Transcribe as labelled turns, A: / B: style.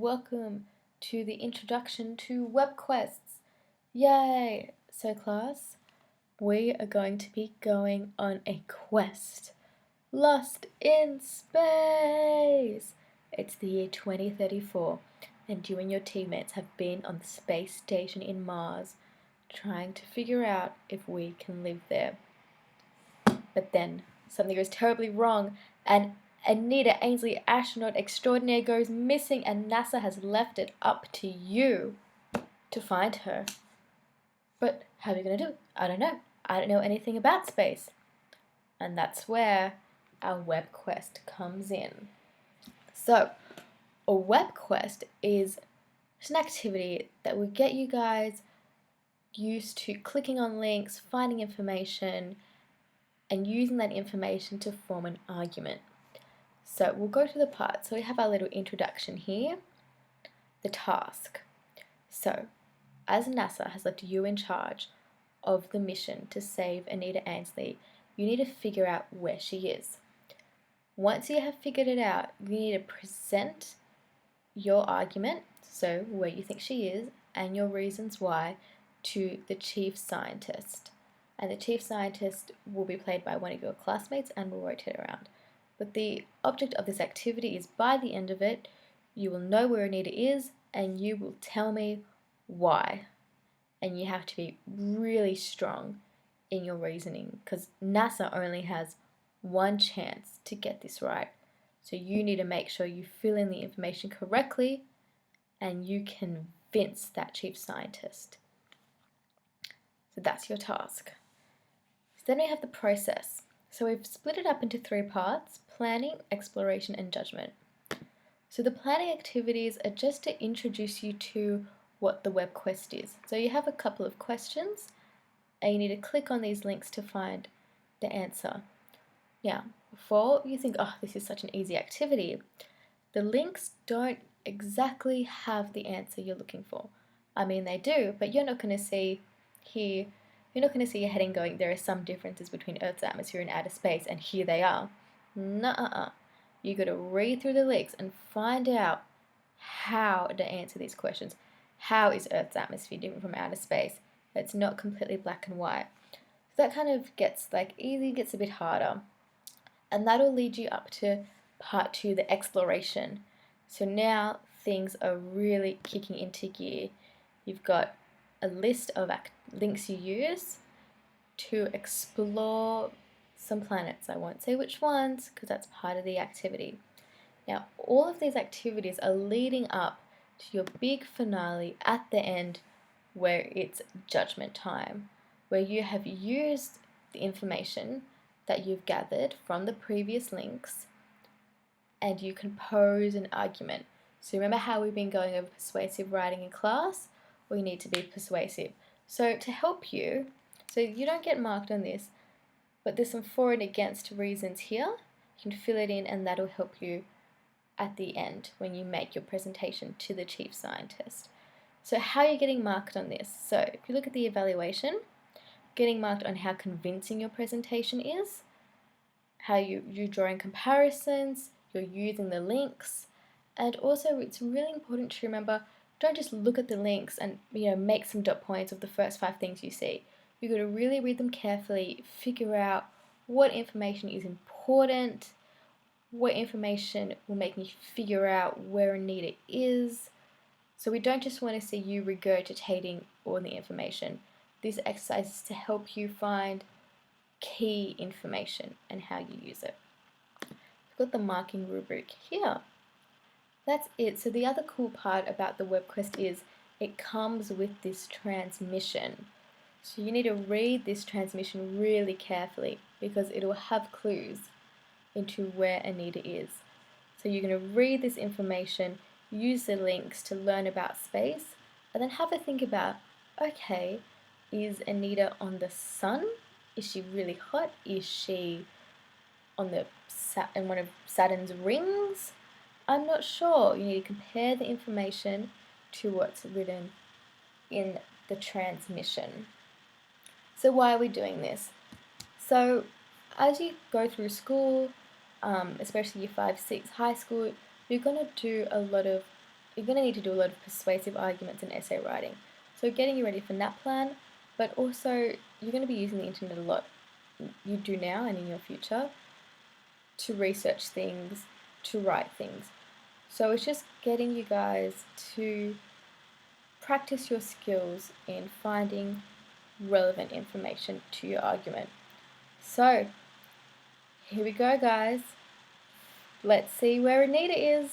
A: welcome to the introduction to WebQuests. Yay! So class, we are going to be going on a quest. Lost in space! It's the year 2034 and you and your teammates have been on the space station in Mars trying to figure out if we can live there. But then something goes terribly wrong and Anita Ainsley, astronaut extraordinaire, goes missing and NASA has left it up to you to find her. But how are you going to do it? I don't know. I don't know anything about space. And that's where our web quest comes in. So, a web quest is an activity that will get you guys used to clicking on links, finding information, and using that information to form an argument. So we'll go to the part. So we have our little introduction here, the task. So as NASA has left you in charge of the mission to save Anita Ainsley, you need to figure out where she is. Once you have figured it out, you need to present your argument, so where you think she is, and your reasons why, to the chief scientist. And the chief scientist will be played by one of your classmates and will rotate around. But the object of this activity is by the end of it, you will know where Anita is and you will tell me why. And you have to be really strong in your reasoning because NASA only has one chance to get this right. So you need to make sure you fill in the information correctly and you convince that chief scientist. So that's your task. So then we have the process. So we've split it up into 3 parts: planning, exploration, and judgment. So the planning activities are just to introduce you to what the web quest is. So you have a couple of questions and you need to click on these links to find the answer. Now, before you think, oh, this is such an easy activity, the links don't exactly have the answer you're looking for. I mean, they do, but you're not going to see here, you're not going to see a heading going, there are some differences between Earth's atmosphere and outer space, and here they are. Nuh-uh. You got to read through the links and find out how to answer these questions. How is Earth's atmosphere different from outer space? It's not completely black and white. So that kind of gets easy, gets a bit harder. And that'll lead you up to part 2, the exploration. So now things are really kicking into gear. You've got a list of links you use to explore some planets. I won't say which ones because that's part of the activity. Now, all of these activities are leading up to your big finale at the end where it's judgment time, where you have used the information that you've gathered from the previous links and you can pose an argument. So remember how we've been going over persuasive writing in class? We need to be persuasive. So to help you, so you don't get marked on this, but there's some for and against reasons here. You can fill it in and that'll help you at the end when you make your presentation to the chief scientist. So how are you getting marked on this? So if you look at the evaluation, getting marked on how convincing your presentation is, how you're drawing comparisons, you're using the links, and also it's really important to remember, don't just look at the links and make some dot points of the first 5 things you see. You've got to really read them carefully, figure out what information is important, what information will make me figure out where Anita is. So we don't just want to see you regurgitating all the information. This exercise is to help you find key information and how you use it. We've got the marking rubric here. That's it. So the other cool part about the web quest is it comes with this transmission. So you need to read this transmission really carefully because it will have clues into where Anita is. So you're going to read this information, use the links to learn about space, and then have a think about, okay, is Anita on the sun? Is she really hot? Is she on in one of Saturn's rings? I'm not sure. You need to compare the information to what's written in the transmission. So why are we doing this? So as you go through school, especially year 5, 6, high school, you're going to do a lot of you're going to need to do a lot of persuasive arguments and essay writing. So getting you ready for NAPLAN, but also you're going to be using the internet a lot. You do now and in your future to research things, to write things. So it's just getting you guys to practice your skills in finding relevant information to your argument. So here we go, guys. Let's see where Anita is.